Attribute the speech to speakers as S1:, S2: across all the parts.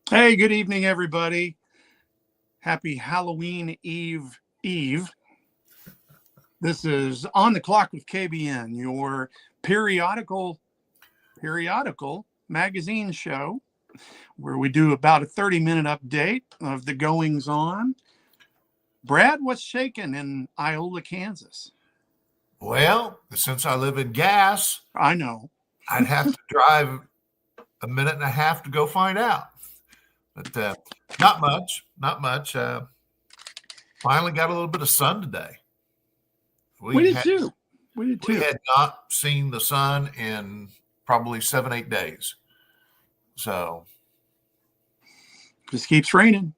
S1: Hey, good evening, everybody. Happy Halloween Eve. This is On the Clock with KBN, your periodical magazine show where we do about a 30-minute update of the goings on. Brad, what's shaking in Iola, Kansas?
S2: Well, since I live in Gas,
S1: I know.
S2: I'd have to drive a minute and a half to go find out. But not much, not much. Finally got a little bit of sun today.
S1: We did too. We
S2: had not seen the sun in probably 7-8 days. So
S1: just keeps raining.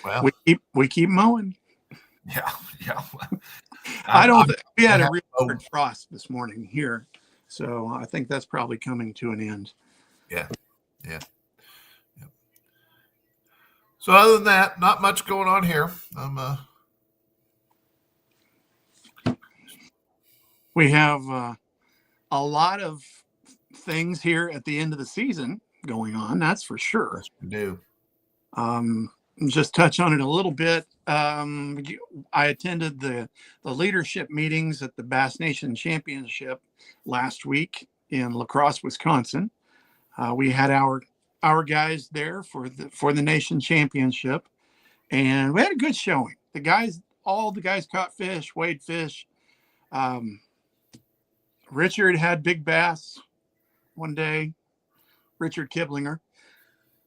S2: Well,
S1: we keep mowing.
S2: Yeah.
S1: We had a real hard frost this morning here, so I think that's probably coming to an end.
S2: Yeah. So other than that, not much going on here.
S1: We have a lot of things here at the end of the season going on. That's for sure.
S2: Yes, we do.
S1: Just touch on it a little bit. I attended the leadership meetings at the Bass Nation Championship last week in La Crosse, Wisconsin. We had our guys there for the nation championship, and we had a good showing. All the guys caught fish, weighed fish. Richard had big bass one day. Richard Kiblinger.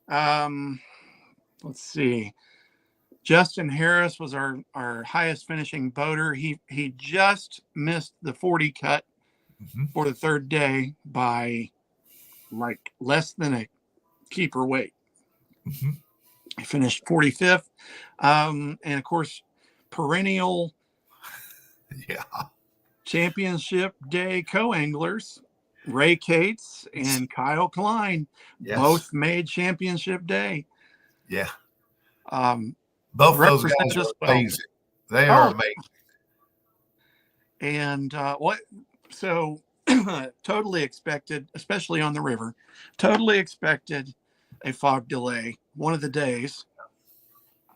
S1: Let's see. Justin Harris was our highest finishing boater. He just missed the 40 cut for the third day by like less than a keeper weight. He finished 45th. And of course, perennial championship day co-anglers, Ray Cates and Kyle Klein, both made championship day.
S2: Yeah. Both those guys are amazing. They are amazing.
S1: And so totally expected, especially on the river, totally expected a fog delay one of the days.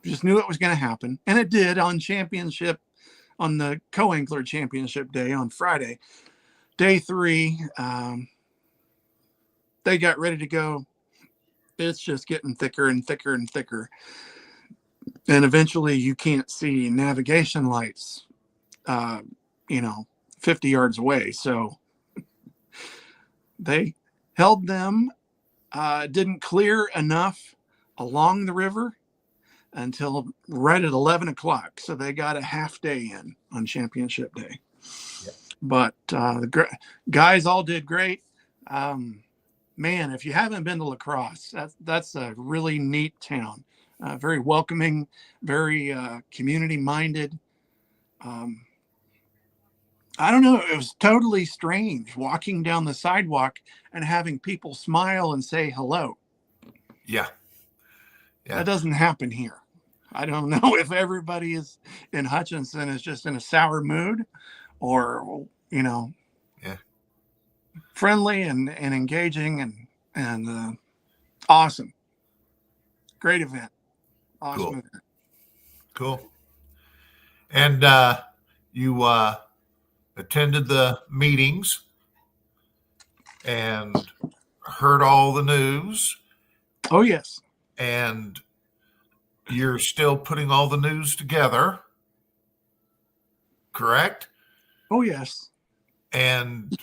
S1: Just knew it was going to happen. And it did on the co-angler championship day on Friday. Day 3, they got ready to go. It's just getting thicker and thicker and thicker. And eventually you can't see navigation lights, 50 yards away. So they held them, didn't clear enough along the river until right at 11 o'clock. So they got a half day in on championship day. Yep. But the guys all did great. Man, if you haven't been to La Crosse, that's a really neat town. Very welcoming, very community-minded. I don't know. It was totally strange walking down the sidewalk and having people smile and say hello.
S2: Yeah.
S1: That doesn't happen here. I don't know if everybody in Hutchinson is just in a sour mood or, friendly and engaging and awesome. Great event. Awesome event.
S2: Cool. And you attended the meetings and heard all the news.
S1: Oh, yes.
S2: And you're still putting all the news together, correct?
S1: Oh, yes.
S2: And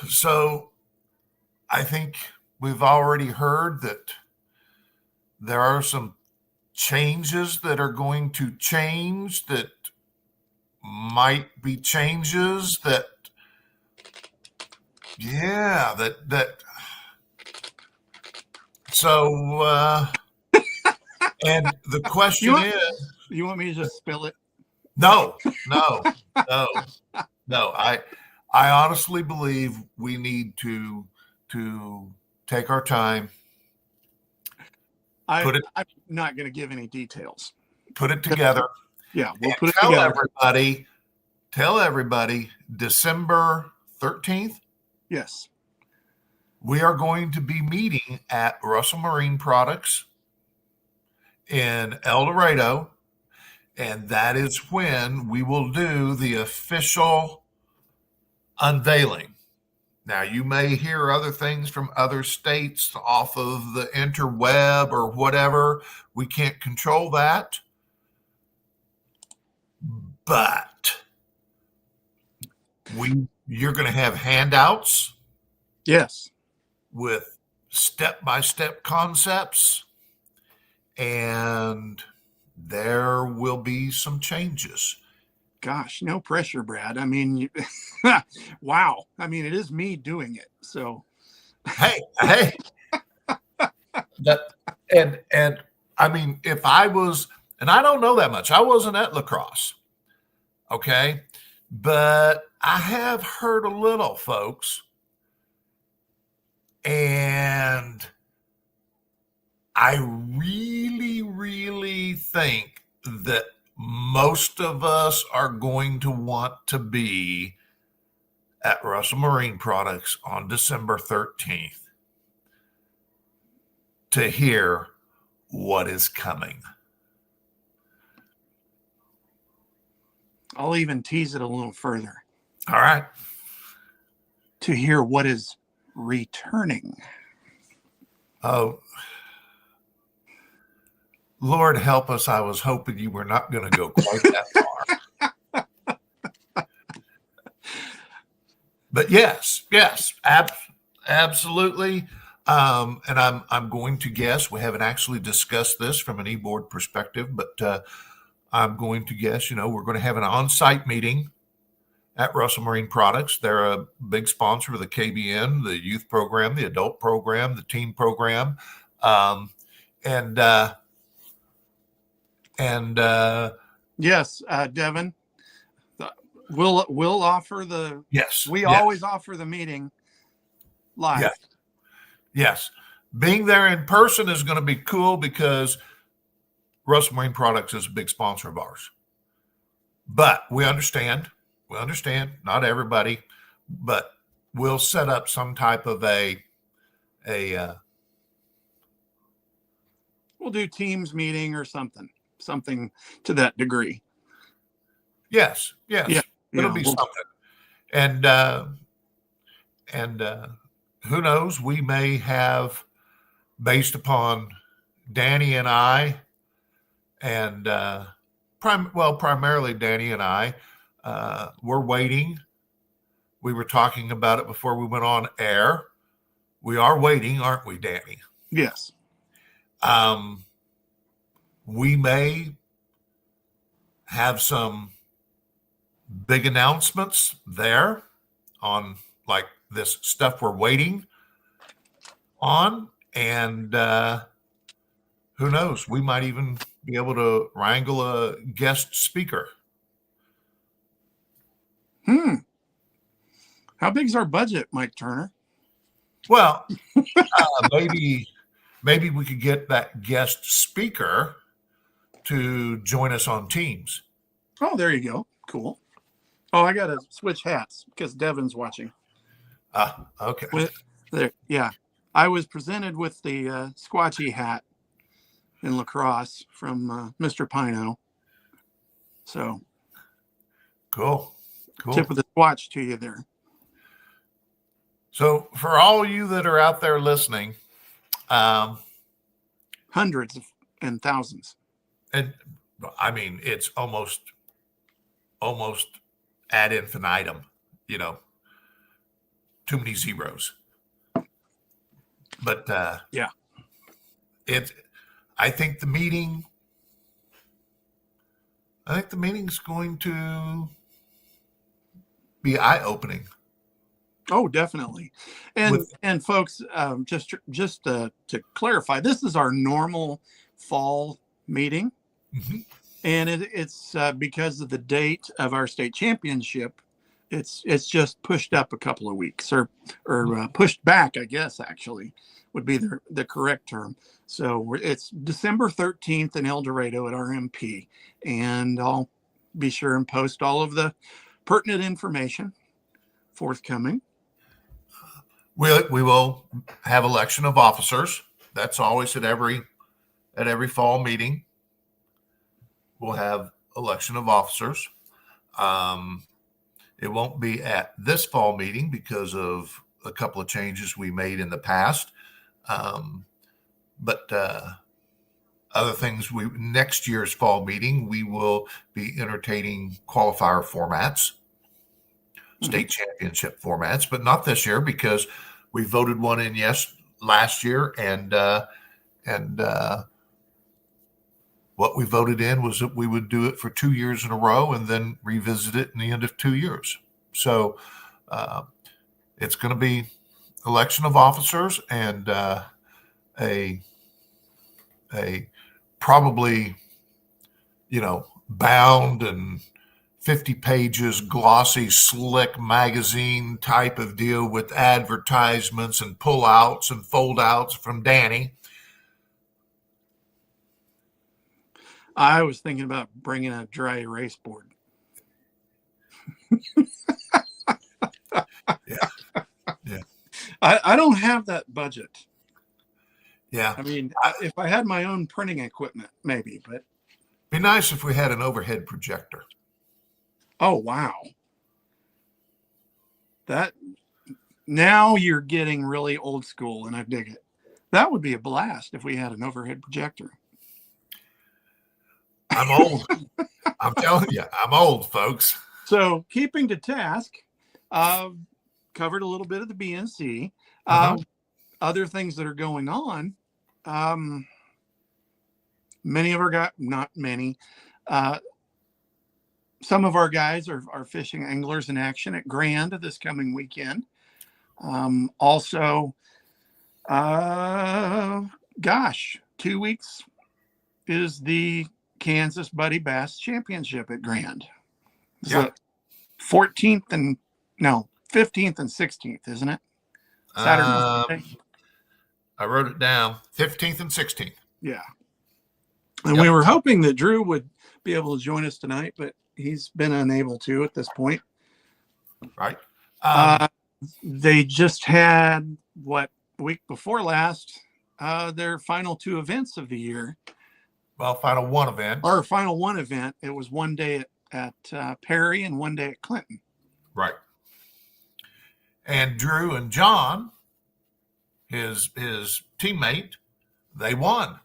S2: so I think we've already heard that there are some changes that are going to change, that might be changes that so and the question is,
S1: you want me to just spill it?
S2: No. I honestly believe we need to take our time.
S1: I'm not going to give any details.
S2: Put it together.
S1: Yeah, we'll put it together.
S2: Tell everybody December 13th.
S1: Yes.
S2: we are going to be meeting at Russell Marine Products in El Dorado, and that is when we will do the official unveiling. Now, you may hear other things from other states off of the interweb or whatever. We can't control that. But you're going to have handouts.
S1: Yes.
S2: With step-by-step concepts, and there will be some changes.
S1: Gosh, no pressure, Brad. I mean, wow. I mean, it is me doing it. So,
S2: hey, and I mean, if I was, and I don't know that much, I wasn't at lacrosse, okay, but I have heard a little, folks, and I really, really think that most of us are going to want to be at Russell Marine Products on December 13th to hear what is coming.
S1: I'll even tease it a little further.
S2: All right.
S1: To hear what is returning.
S2: Oh, Lord help us. I was hoping you were not going to go quite that far. But yes, absolutely. And I'm going to guess, we haven't actually discussed this from an e-board perspective, but I'm going to guess, we're going to have an on-site meeting at Russell Marine Products. They're a big sponsor of the KBN, the youth program, the adult program, the teen program.
S1: Yes, Devin, we'll offer the, we always offer the meeting live.
S2: Yes. Being there in person is going to be cool because Russell Marine Products is a big sponsor of ours. But we understand, not everybody, but we'll set up some type of
S1: we'll do Teams meeting or something to that degree.
S2: Yes. Yeah, it'll be something. And who knows, we may have, based upon Danny and I, and primarily Danny and I, we're waiting. We were talking about it before we went on air. We are waiting, aren't we, Danny?
S1: Yes.
S2: We may have some big announcements there on like this stuff we're waiting on. And who knows, we might even be able to wrangle a guest speaker.
S1: How big's our budget, Mike Turner?
S2: Well, maybe we could get that guest speaker to join us on Teams.
S1: Oh, there you go. Cool. Oh, I got to switch hats because Devin's watching.
S2: Okay.
S1: Yeah. I was presented with the squatchy hat in lacrosse from Mr. Pino. So
S2: cool.
S1: Tip of the squatch to you there.
S2: So for all you that are out there listening,
S1: hundreds and thousands.
S2: And I mean, it's almost ad infinitum, too many zeros. But
S1: yeah,
S2: I think the meeting's going to be eye-opening.
S1: Oh, definitely. And folks, just to clarify, this is our normal fall meeting.
S2: Mm-hmm.
S1: And it's because of the date of our state championship, it's just pushed up a couple of weeks or pushed back, I guess, actually would be the correct term. So it's December 13th in El Dorado at RMP. And I'll be sure and post all of the pertinent information forthcoming.
S2: We will have election of officers. That's always at every fall meeting. We'll have election of officers. It won't be at this fall meeting because of a couple of changes we made in the past. But other things, next year's fall meeting, we will be entertaining qualifier formats, state championship formats, but not this year because we voted one in last year, and what we voted in was that we would do it for 2 years in a row and then revisit it in the end of 2 years. So it's going to be election of officers and a probably, bound and 50 pages, glossy, slick magazine type of deal with advertisements and pullouts and foldouts from Danny.
S1: I was thinking about bringing a dry erase board.
S2: Yeah.
S1: I don't have that budget.
S2: Yeah.
S1: I mean, if I had my own printing equipment, maybe, but.
S2: Be nice if we had an overhead projector.
S1: Oh, wow. Now you're getting really old school, and I dig it. That would be a blast if we had an overhead projector.
S2: I'm old. I'm telling you, I'm old, folks.
S1: So keeping to task, covered a little bit of the BNC. Other things that are going on. Many of our guys, not many, some of our guys are fishing anglers in action at Grand this coming weekend. Also, 2 weeks is the Kansas Buddy Bass Championship at Grand.
S2: Yeah.
S1: 15th and 16th, isn't it? Saturday.
S2: I wrote it down. 15th and 16th.
S1: Yeah. And we were hoping that Drew would be able to join us tonight, but he's been unable to at this point.
S2: Right.
S1: They just had, the week before last, their final 2 events of the year.
S2: Well, final one event.
S1: Or final one event. It was one day at Perry and one day at Clinton.
S2: Right. And Drew and John, his teammate, they won.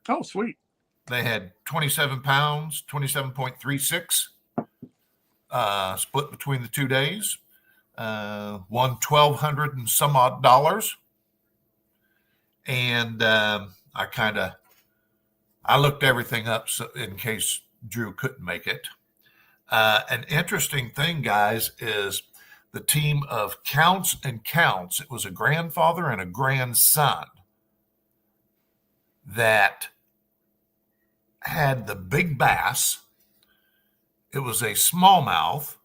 S1: Oh, sweet.
S2: They had 27 pounds, 27.36, split between the 2 days, won $1,200 and some odd dollars. And I looked everything up in case Drew couldn't make it. An interesting thing, guys, is the team of Counts and Counts. It was a grandfather and a grandson that had the big bass. It was a smallmouth,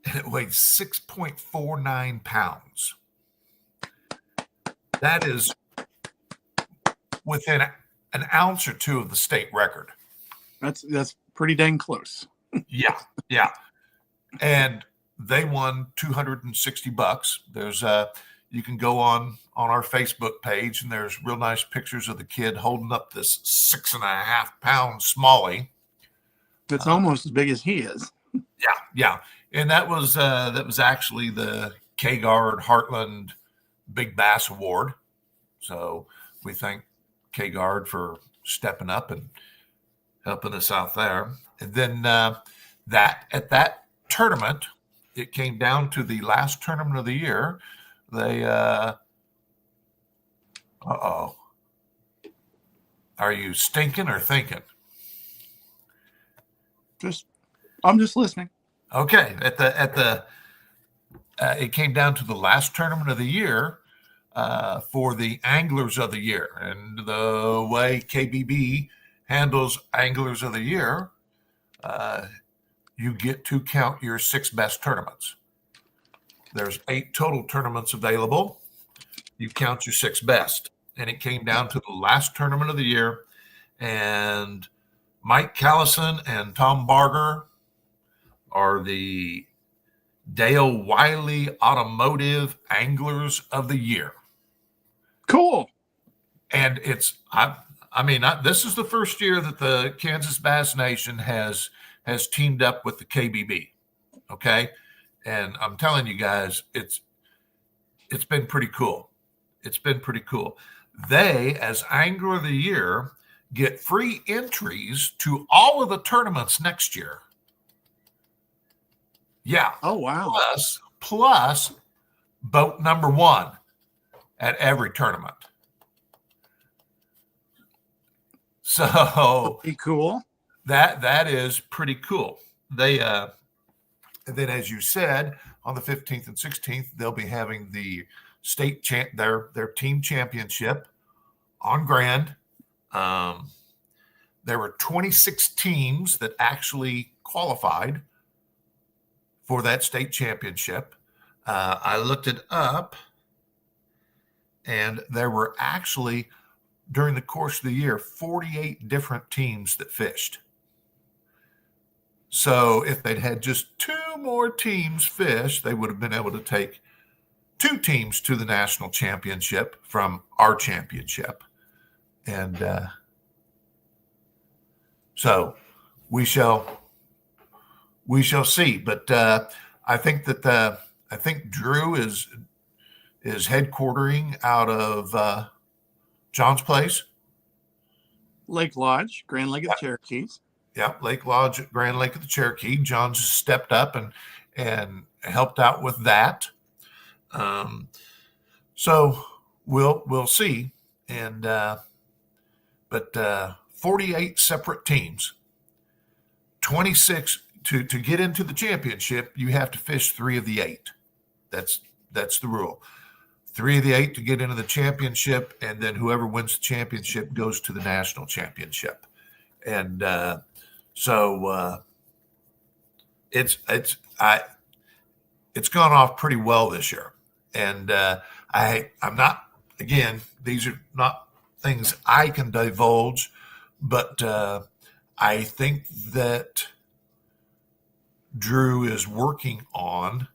S2: and it weighed 6.49 pounds. That is within an ounce or two of the state record.
S1: That's pretty dang close.
S2: Yeah. And they won $260. There's you can go on our Facebook page, and there's real nice pictures of the kid holding up this 6.5 pound smallie.
S1: It's almost as big as he is.
S2: Yeah. And that was actually the K-Guard Heartland Big Bass Award. So we thank K-Guard for stepping up and helping us out there. And then at that tournament, it came down to the last tournament of the year. They are you stinking or thinking?
S1: I'm just listening.
S2: Okay. It came down to the last tournament of the year for the Anglers of the Year. And the way KBB handles Anglers of the Year, you get to count your 6 best tournaments. There's 8 total tournaments available. You count your 6 best. And it came down to the last tournament of the year. And Mike Callison and Tom Barger are the Dale Wiley Automotive Anglers of the Year.
S1: Cool.
S2: And this is the first year that the Kansas Bass Nation has teamed up with the KBB. Okay. And I'm telling you guys, it's been pretty cool. It's been pretty cool. They, as Angler of the Year, get free entries to all of the tournaments next year. Yeah.
S1: Oh, wow.
S2: Plus boat number one at every tournament. So
S1: pretty cool.
S2: That is pretty cool. They and then, as you said, on the 15th and 16th, they'll be having the state their team championship on Grand. There were 26 teams that actually qualified for that state championship. I looked it up, and there were actually, during the course of the year, 48 different teams that fished. So if they'd had just 2 more teams fish, they would have been able to take 2 teams to the national championship from our championship. And so we shall see. But I think Drew is headquartering out of John's place,
S1: Lake Lodge, Grand Lake of the Cherokees.
S2: Yeah, Lake Lodge, Grand Lake of the Cherokee. John's stepped up and helped out with that. So we'll see. And but 48 separate teams, 26 to get into the championship. You have to fish 3 of the 8. That's the rule. 3 of the 8 to get into the championship, and then whoever wins the championship goes to the national championship. And so it's gone off pretty well this year. And I'm not, again, these are not things I can divulge, but I think that Drew is working on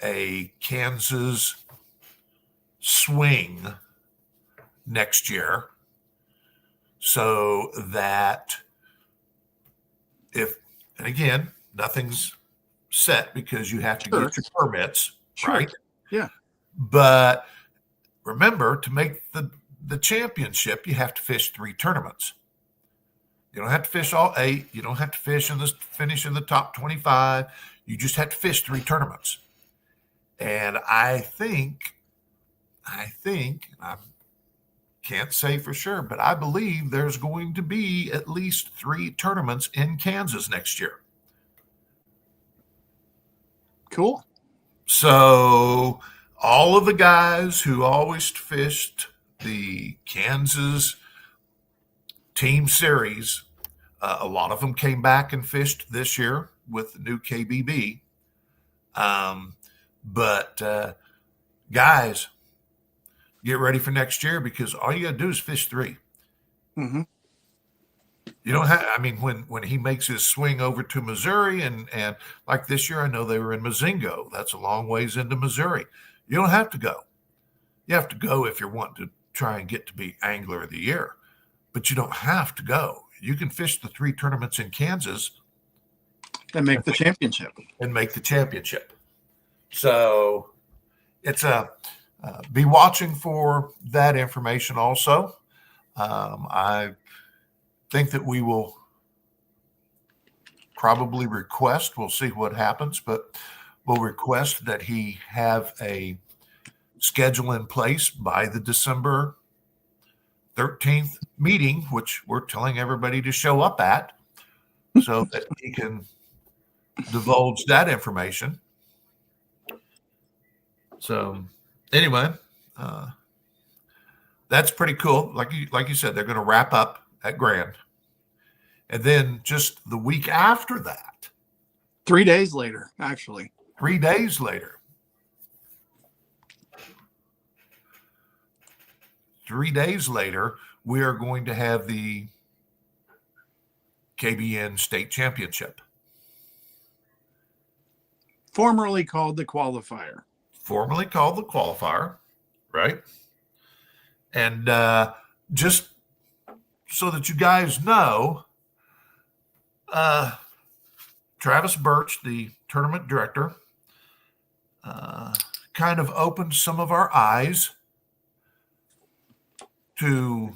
S2: a Kansas swing next year, so that and again, nothing's set because you have to get your permits, right?
S1: Yeah.
S2: But remember, to make the championship, you have to fish 3 tournaments. You don't have to fish all 8. You don't have to finish in the top 25. You just have to fish 3 tournaments. And I can't say for sure, but I believe there's going to be at least 3 tournaments in Kansas next year.
S1: Cool.
S2: So all of the guys who always fished the Kansas team series, a lot of them came back and fished this year with the new KBB. But guys, get ready for next year, because all you got to do is fish 3.
S1: Mm-hmm.
S2: You don't have, when he makes his swing over to Missouri and like this year, I know they were in Mazingo. That's a long ways into Missouri. You don't have to go. You have to go if you're wanting to try and get to be Angler of the Year, but you don't have to go. You can fish the 3 tournaments in Kansas
S1: and make the championship.
S2: So it's be watching for that information also. I think that we will probably request, we'll see what happens, but we'll request that he have a schedule in place by the December 13th meeting, which we're telling everybody to show up at, so that he can divulge that information. So anyway, that's pretty cool. Like you said, they're going to wrap up at Grand. And then just the week after that,
S1: 3 days later, actually.
S2: 3 days later, 3 days later, we are going to have the KBN State Championship.
S1: formerly called the qualifier.
S2: Formerly called the qualifier, right? And just so that you guys know, Travis Birch, the tournament director, kind of opened some of our eyes to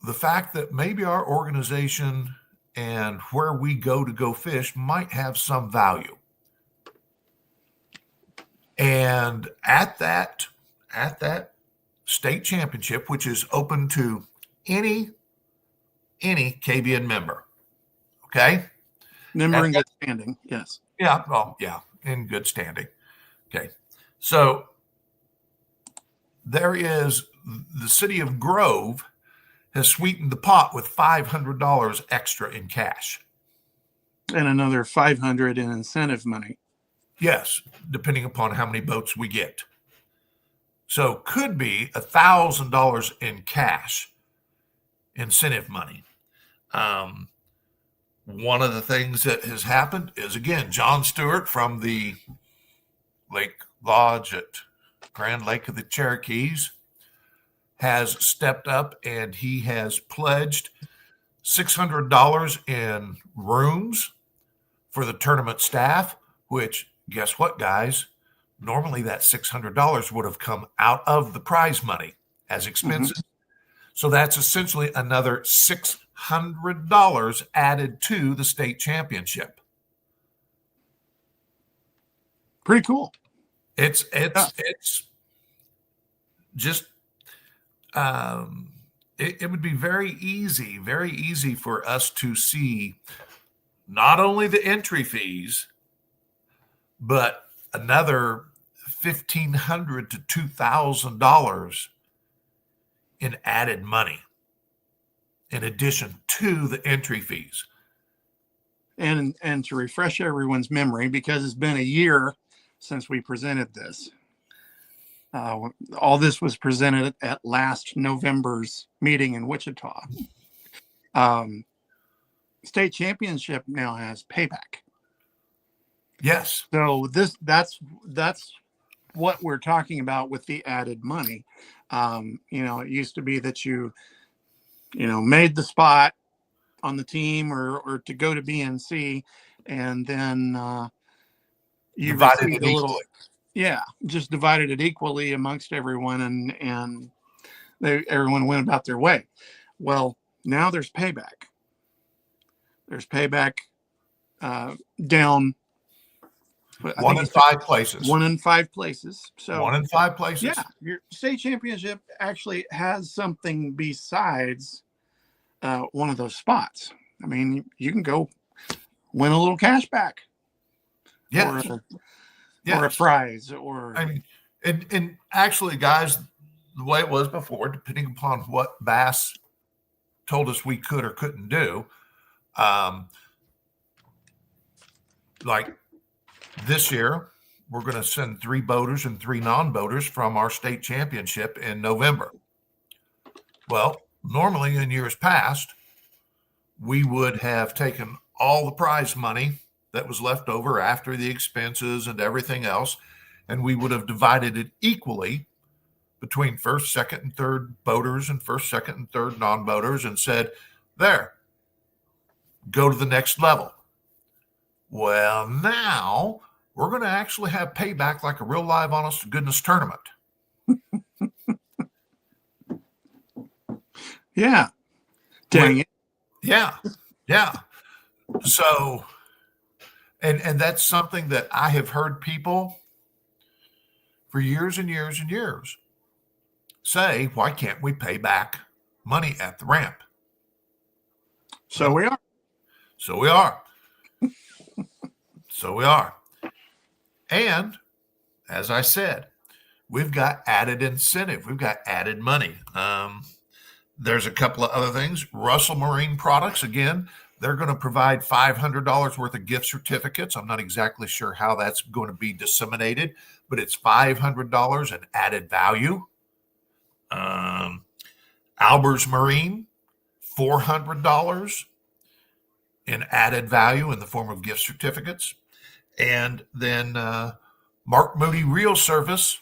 S2: the fact that maybe our organization and where we go to go fish might have some value. And at that state championship, which is open to any KBN member, okay?
S1: Member in good standing, yes.
S2: Yeah, well, yeah, in good standing. Okay. So there is the city of Grove has sweetened the pot with $500 extra in cash.
S1: And another $500 in incentive money.
S2: Yes, depending upon how many boats we get. So could be $1,000 in cash incentive money. One of the things that has happened is, again, John Stewart from the Lake Lodge at Grand Lake of the Cherokees has stepped up and he has pledged $600 in rooms for the tournament staff, which, guess what, guys? Normally that $600 would have come out of the prize money as expenses. Mm-hmm. So that's essentially another $600 added to the state championship.
S1: Pretty cool.
S2: It's just it would be very easy for us to see not only the entry fees, but another $1,500 to $2,000 in added money in addition to the entry fees.
S1: And to refresh everyone's memory, because it's been a year since we presented this. All this was presented at last November's meeting in Wichita. State championship now has payback.
S2: Yes.
S1: So that's what we're talking about with the added money. It used to be that you made the spot on the team or to go to BNC, and then you
S2: divided it
S1: a little,
S2: equally.
S1: Yeah, just divided it equally amongst everyone, and everyone went about their way. Well, now there's payback. There's payback down.
S2: One in 5 places.
S1: One in 5 places. So
S2: 1 in 5 places.
S1: Yeah, your state championship actually has something besides one of those spots. I mean, you can go win a little cash back.
S2: Yes.
S1: Or a prize, or
S2: I mean, and actually, guys, the way it was before, depending upon what Bass told us we could or couldn't do, like this year, we're going to send 3 boaters and 3 non-boaters from our state championship in November. Well, normally in years past, we would have taken all the prize money that was left over after the expenses and everything else, and we would have divided it equally between first, second, and third boaters and first, second, and third non-boaters, and said, there, go to the next level. Well, now we're going to actually have payback like a real live, honest to goodness tournament.
S1: Yeah. Dang it.
S2: Yeah. So, and that's something that I have heard people for years and years and years say, why can't we pay back money at the ramp?
S1: So we are.
S2: So we are. And as I said, we've got added incentive. We've got added money. There's a couple of other things. Russell Marine Products, again, they're going to provide $500 worth of gift certificates. I'm not exactly sure how that's going to be disseminated, but it's $500 in added value. Albers Marine, $400 in added value in the form of gift certificates. And then Mark Moody Reel Service.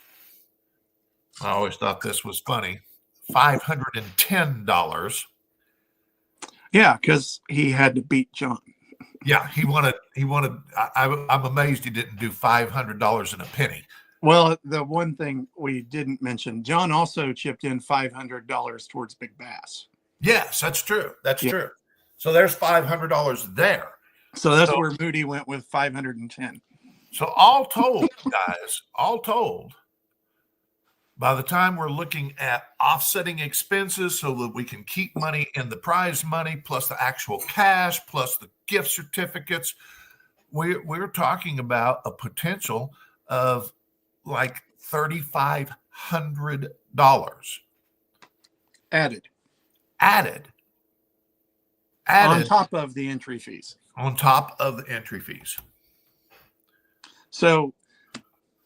S2: I always thought this was funny. $510.
S1: Yeah, because he had to beat John.
S2: Yeah, he wanted. I'm amazed he didn't do $500 and a penny.
S1: Well, the one thing we didn't mention, John also chipped in $500 towards Big Bass.
S2: Yes, that's true. That's true. So there's $500 there.
S1: So that's where Moody went with 510.
S2: So all told, guys, all told, by the time we're looking at offsetting expenses so that we can keep money in the prize money, plus the actual cash, plus the gift certificates, we're talking about a potential of like $3,500
S1: Added on top of the entry fees.
S2: On top of the entry fees.
S1: So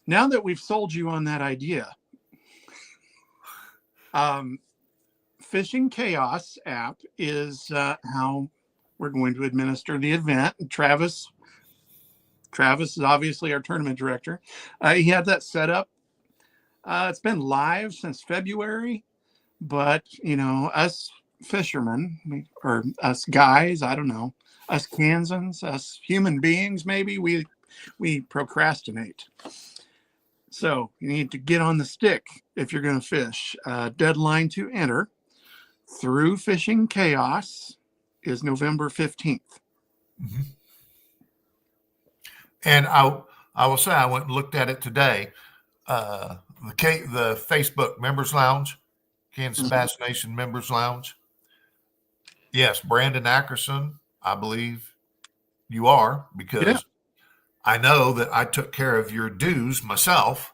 S1: now that we've sold you on that idea, Fishing Chaos app is how we're going to administer the event. Travis is obviously our tournament director. He had that set up. It's been live since February, but us fishermen or us guys, I don't know, us Kansans, us human beings, maybe we procrastinate. So you need to get on the stick if you're going to fish. Deadline to enter through Fishing Chaos is November 15th.
S2: Mm-hmm. And I will say I went and looked at it today. The Facebook Members Lounge, Kansas Bass Nation Members Lounge. Yes, Brandon Ackerson, I believe you are, because I know that I took care of your dues myself,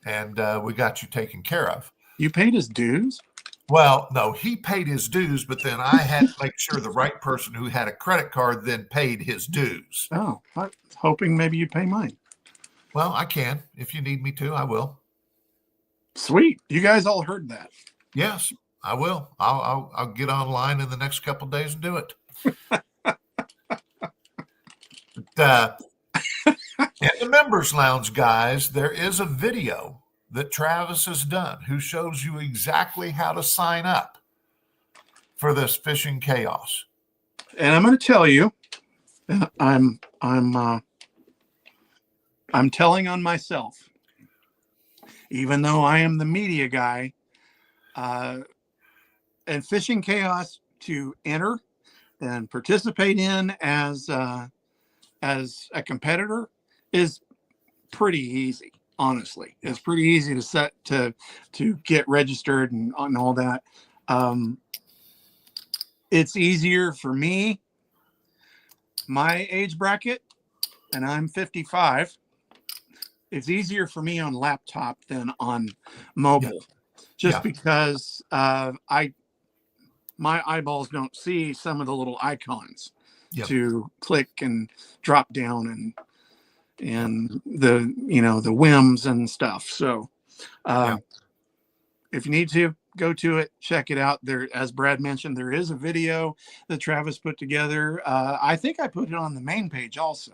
S2: and we got you taken care of.
S1: You paid his dues?
S2: Well, no, he paid his dues, but then I had to make sure the right person who had a credit card then paid his dues.
S1: Oh, I was hoping maybe you'd pay mine.
S2: Well, I can. If you need me to, I will.
S1: Sweet. You guys all heard that.
S2: Yes, I will. I'll get online in the next couple of days and do it. But, in the Members Lounge, guys, there is a video that Travis has done who shows you exactly how to sign up for this Fishing Chaos.
S1: And I'm going to tell you, I'm telling on myself, even though I am the media guy, and Fishing Chaos to enter and participate in as a competitor is pretty easy. Honestly, it's pretty easy to get registered and all that. It's easier for me, my age bracket, and I'm 55. It's easier for me on laptop than on mobile, because my eyeballs don't see some of the little icons to click and drop down and the whims and stuff. So if you need to, go to it, check it out. There, as Brad mentioned, there is a video that Travis put together. I think I put it on the main page also.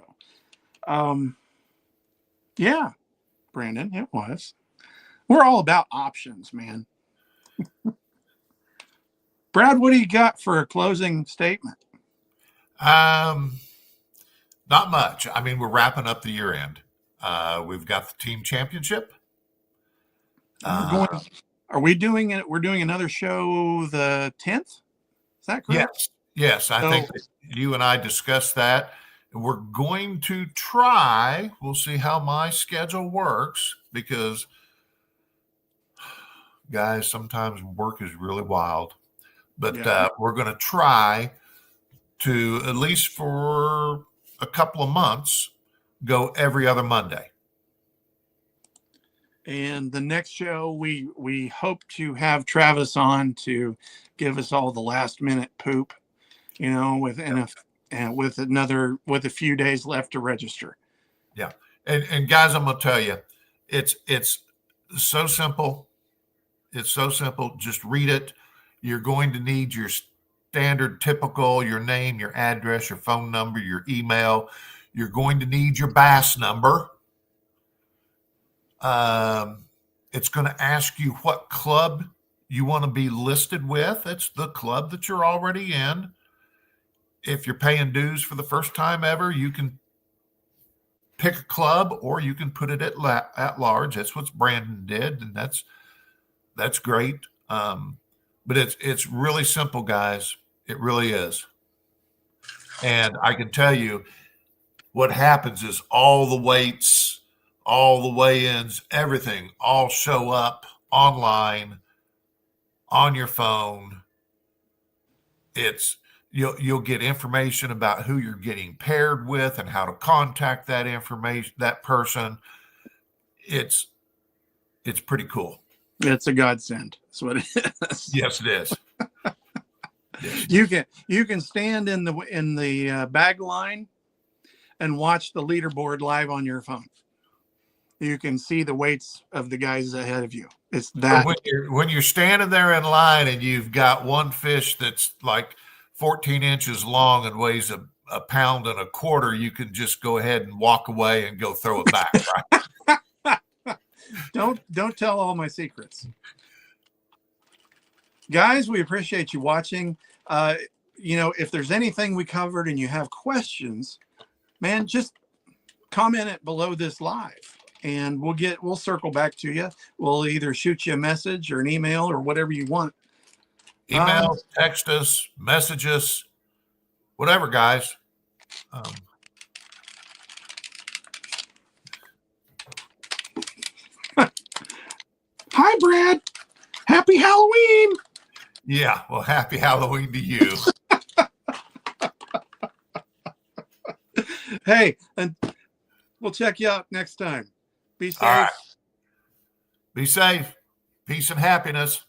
S1: Yeah, Brandon, it was. We're all about options, man. Brad, what do you got for a closing statement?
S2: Not much. I mean, we're wrapping up the year end. We've got the team championship.
S1: Are we doing it? We're doing another show the 10th. Is that correct?
S2: Yes. I think you and I discussed that. We're going to try. We'll see how my schedule works, because, guys, sometimes work is really wild. But we're going to try to, at least for a couple of months, go every other Monday.
S1: And the next show, we hope to have Travis on to give us all the last minute poop, with a few days left to register.
S2: Yeah. And guys, I'm going to tell you, it's so simple. It's so simple. Just read it. You're going to need your standard, typical, your name, your address, your phone number, your email. You're going to need your bass number. It's going to ask you what club you want to be listed with. That's the club that you're already in. If you're paying dues for the first time ever, you can pick a club, or you can put it at large. That's what Brandon did, and that's great. But it's really simple, guys. It really is. And I can tell you what happens is all the weights, all the weigh-ins, everything all show up online on your phone. You'll get information about who you're getting paired with and how to contact that person. It's pretty cool.
S1: It's a godsend. That's what it is.
S2: Yes, it is.
S1: Yes. You can stand in the bag line and watch the leaderboard live on your phone. You can see the weights of the guys ahead of you. It's that.
S2: When you're standing there in line and you've got one fish that's like 14 inches long and weighs a pound and a quarter, you can just go ahead and walk away and go throw it back. Right?
S1: Don't tell all my secrets. Guys, we appreciate you watching. If there's anything we covered and you have questions, man, just comment it below this live and we'll circle back to you. We'll either shoot you a message or an email or whatever you want.
S2: Email, text us, message us, whatever, guys.
S1: Hi, Brad. Happy Halloween.
S2: Yeah, well, happy Halloween to you.
S1: Hey, and we'll check you out next time. Be safe.
S2: All right. Be safe. Peace and happiness.